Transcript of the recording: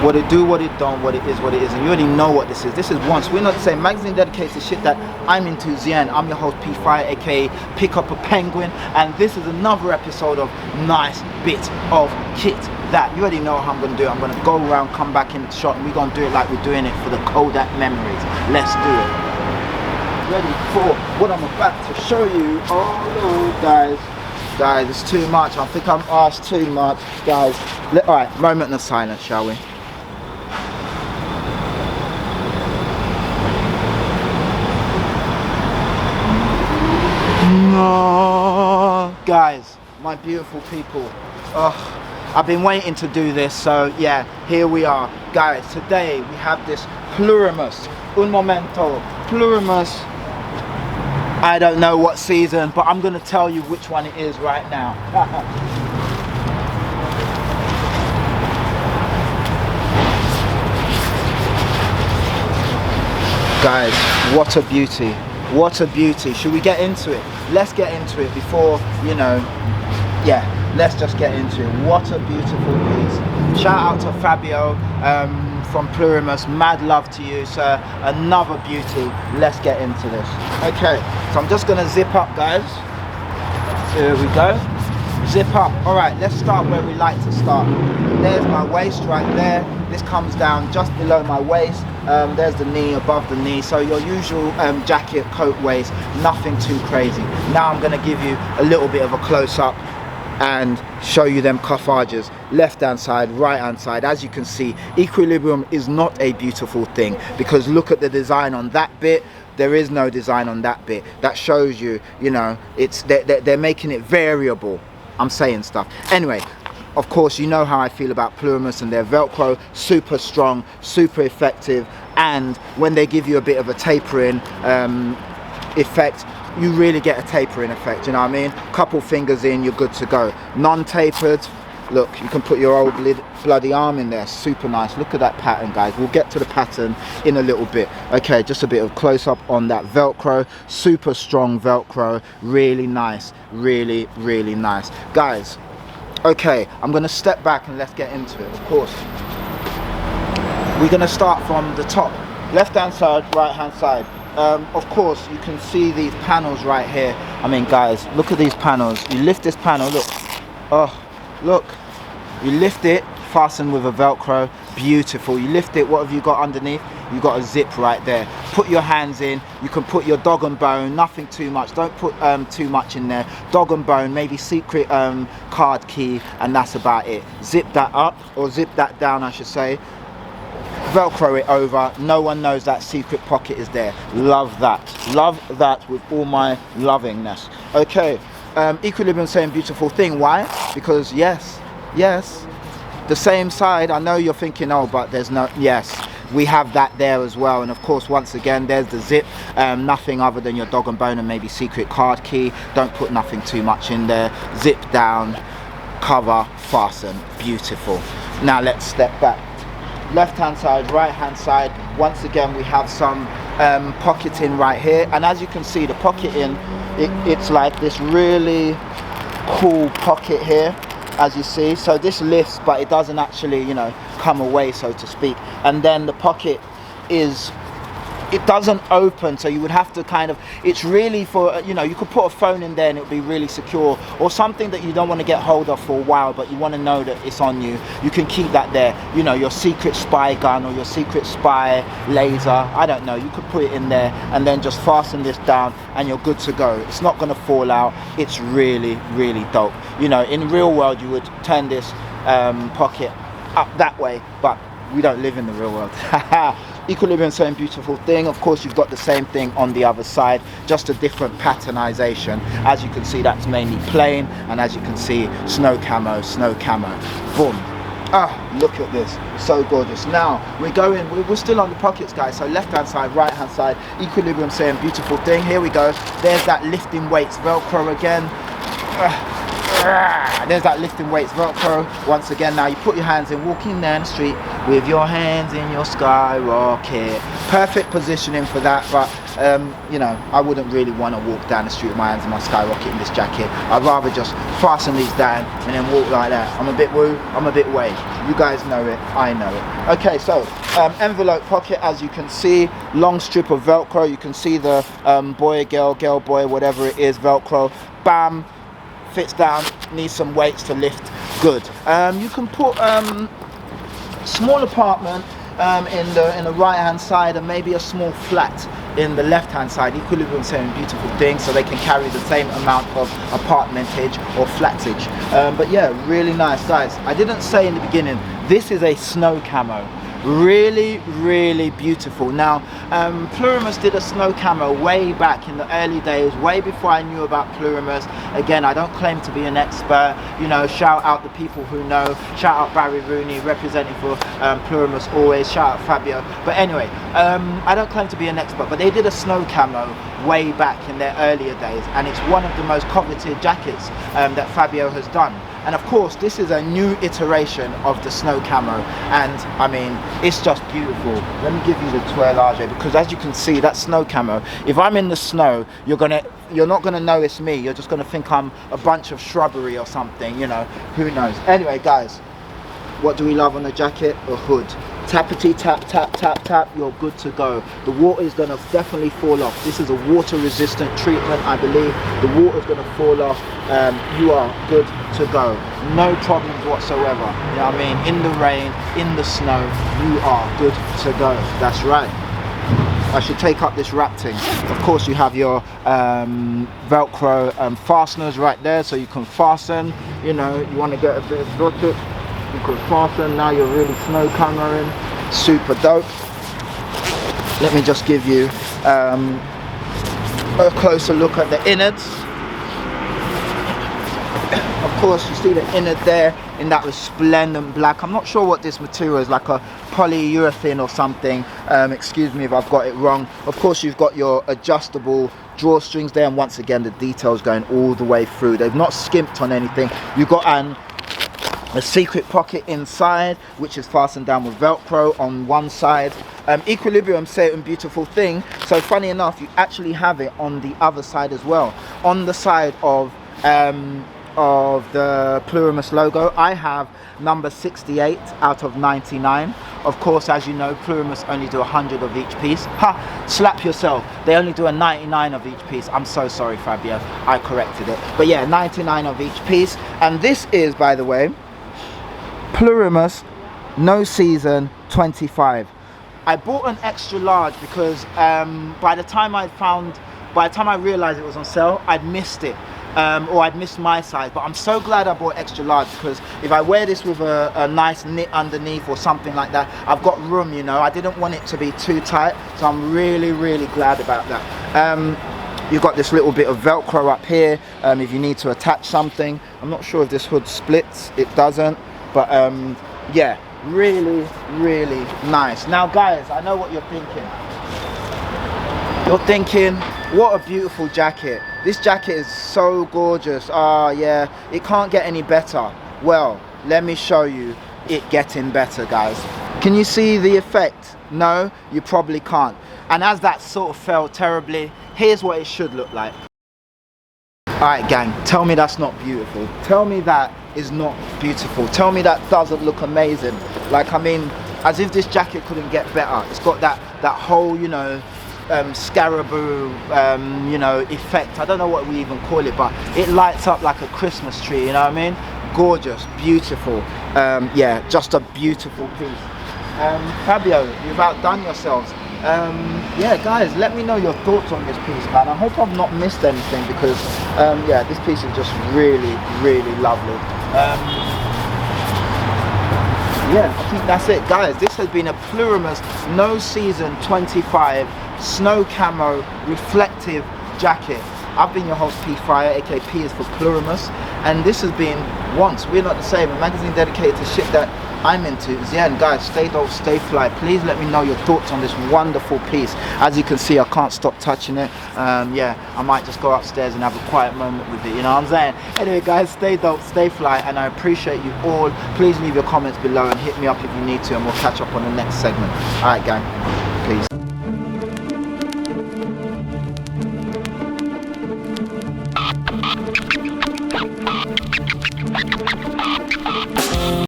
What it do, what it don't, what it is, what it isn't. You already know what this is. This is once. We're not saying magazine dedicated to shit that I'm into. Zien. I'm your host P5, aka Pick Up a Penguin, and this is another episode of nice bit of kit that you already know how I'm gonna do. I'm gonna go around, come back in the shot, and we're gonna do it like we're doing it for the Kodak memories. Let's do it. Ready for what I'm about to show you. Oh no, guys, it's too much. I think I'm asked too much, guys. All right, moment of silence, shall we? No, guys, my beautiful people. I've been waiting to do this, so yeah, here we are, guys. Today we have this Plurimus. Un momento, Plurimus. I don't know what season, but I'm gonna tell you which one it is right now. Guys, what a beauty. What a beauty. Should we get into it? Let's get into it before, you know, yeah, let's just get into it. What a beautiful piece. Shout out to FABIO from Plurimus. Mad love to you, sir. Another beauty. Let's get into this. Okay, so I'm just gonna zip up, guys. Here we go. Zip up. All right, let's start where we like to start. There's my waist right there. This comes down just below my waist. There's the knee, above the knee, so your usual jacket, coat, waist, nothing too crazy. Now I'm going to give you a little bit of a close-up and show you them cuff arches, left hand side, right hand side. As you can see, equilibrium is not a beautiful thing, because look at the design on that bit. There is no design on that bit. That shows you, you know, it's they're making it variable. I'm saying stuff. Anyway, of course, you know how I feel about Plurimus and their Velcro. Super strong, super effective, and when they give you a bit of a tapering effect, you really get a tapering effect, you know what I mean? Couple fingers in, you're good to go. Non-tapered, look, you can put your old bloody arm in there. Super nice. Look at that pattern, guys. We'll get to the pattern in a little bit. Okay, just a bit of close-up on that Velcro. Super strong Velcro. Really nice. Really, really nice. Guys, okay, I'm going to step back and let's get into it. Of course, we're going to start from the top. Left hand side, right hand side. Of course, you can see these panels right here. I mean, guys, look at these panels. You lift this panel, look. Oh, look. You lift it, fasten with a Velcro. Beautiful. You lift it, what have you got underneath? You got a zip right there. Put your hands in. You can put your dog and bone, nothing too much. Don't put too much in there. Dog and bone, maybe secret card key, and that's about it. Zip that up, or zip that down, I should say. Velcro it over. No one knows that secret pocket is there. Love that. Love that with all my lovingness. Okay, equilibrium, same beautiful thing. Why? Because yes, the same side. I know you're thinking, oh, but there's no, yes, we have that there as well. And of course, once again, there's the zip. Nothing other than your dog and bone and maybe secret card key. Don't put nothing too much in there. Zip down, cover, fasten. Beautiful. Now let's step back. Left hand side, right hand side. Once again, we have some pocketing right here, and as you can see, the pocketing, it's like this really cool pocket here, as you see. So this lifts, but it doesn't actually, you know, come away, so to speak. And then the pocket is, it doesn't open, so you would have to kind of, it's really for, you know, you could put a phone in there and it would be really secure, or something that you don't want to get hold of for a while, but you want to know that it's on you. You can keep that there, you know, your secret spy gun or your secret spy laser, I don't know, you could put it in there and then just fasten this down and you're good to go. It's not going to fall out. It's really, really dope. You know, in real world, you would turn this pocket up that way, but we don't live in the real world. Equilibrium, same beautiful thing. Of course, you've got the same thing on the other side, just a different patternization. As you can see, that's mainly plain, and as you can see, snow camo, boom. Ah, look at this, so gorgeous. Now we're still on the pockets, guys. So left hand side, right hand side, equilibrium, same beautiful thing. Here we go. There's that lifting weights Velcro again. There's that lifting weights Velcro. Once again, now you put your hands in, walking down the street with your hands in your skyrocket. Perfect positioning for that, but you know, I wouldn't really want to walk down the street with my hands in my skyrocket in this jacket. I'd rather just fasten these down and then walk like that. I'm a bit woo, I'm a bit way. You guys know it, I know it. Okay, so envelope pocket, as you can see, long strip of Velcro. You can see the boy, girl, boy, whatever it is, Velcro. Bam, fits down. Needs some weights to lift. Good. You can put small apartment in the right hand side and maybe a small flat in the left hand side. Equilibrium saying beautiful things, so they can carry the same amount of apartmentage or flatage. But yeah, really nice, guys. I didn't say in the beginning, this is a snow camo. Really, really beautiful. Now Plurimus did a snow camo way back in the early days, way before I knew about Plurimus. Again, I don't claim to be an expert, you know. Shout out the people who know. Shout out Barry Rooney representing for Plurimus always. Shout out Fabio. But anyway, I don't claim to be an expert, but they did a snow camo way back in their earlier days, and it's one of the most coveted jackets that Fabio has done. And of course, this is a new iteration of the snow camo, and I mean, it's just beautiful. Let me give you the toilage, because as you can see, that snow camo, if I'm in the snow, you're not gonna notice me. You're just gonna think I'm a bunch of shrubbery or something, you know, who knows. Anyway, guys, what do we love on the jacket? A hood. Tappity tap, tap, tap, tap, you're good to go. The water is gonna definitely fall off. This is a water resistant treatment, I believe. The water's gonna fall off. You are good to go. No problems whatsoever. You know what I mean? In the rain, in the snow, you are good to go. That's right. I should take up this wrap thing. Of course, you have your Velcro fasteners right there, so you can fasten. You know, you want to get a bit of bucket, you can fasten. Now you're really snow camoing. Super dope. Let me just give you a closer look at the innards. Of course, you see the innard there in that resplendent black. I'm not sure what this material is, like a polyurethane or something. Excuse me if I've got it wrong. Of course, you've got your adjustable drawstrings there, and once again, the details going all the way through. They've not skimped on anything. You've got a secret pocket inside, which is fastened down with Velcro on one side. Equilibrium certain beautiful thing. So funny enough, you actually have it on the other side as well. On the side of the Plurimus logo, I have number 68 out of 99. Of course, as you know, Plurimus only do 100 of each piece. Ha! Slap yourself. They only do a 99 of each piece. I'm so sorry, Fabio. I corrected it. But yeah, 99 of each piece. And this is, by the way, Plurimus No Season 25. I bought an extra large because by the time I realized it was on sale, I'd missed it. Or I'd missed my size, but I'm so glad I bought extra large, because if I wear this with a nice knit underneath or something like that, I've got room, you know. I didn't want it to be too tight, so I'm really, really glad about that. You've got this little bit of Velcro up here if you need to attach something. I'm not sure if this hood splits. It doesn't, but yeah, really, really nice. Now guys, I know what you're thinking. You're thinking, what a beautiful jacket. This jacket is so gorgeous. Ah, yeah, it can't get any better. Well, let me show you it getting better, guys. Can you see the effect? No, you probably can't. And as that sort of fell terribly, here's what it should look like. Alright gang, tell me that's not beautiful. Tell me that is not beautiful. Tell me that doesn't look amazing. Like, I mean, as if this jacket couldn't get better. It's got that whole, you know, scaraboo, you know, effect. I don't know what we even call it, but it lights up like a Christmas tree, you know what I mean? Gorgeous, beautiful. Yeah, just a beautiful piece. Fabio, you've outdone yourselves. Yeah, guys, let me know your thoughts on this piece, man. I hope I've not missed anything, because yeah, this piece is just really, really lovely. Yeah, I think that's it, guys. This has been a Plurimus No Season 25 snow camo reflective jacket. I've been your host P Fire, aka P is for Plurimus, and this has been Once We're Not the Same, a magazine dedicated to shit that I'm into is, yeah, and guys, stay dope, stay fly. Please let me know your thoughts on this wonderful piece. As you can see, I can't stop touching it. Yeah, I might just go upstairs and have a quiet moment with it, you know what I'm saying? Anyway guys, stay dope, stay fly, and I appreciate you all. Please leave your comments below and hit me up if you need to, and we'll catch up on the next segment. All right, gang.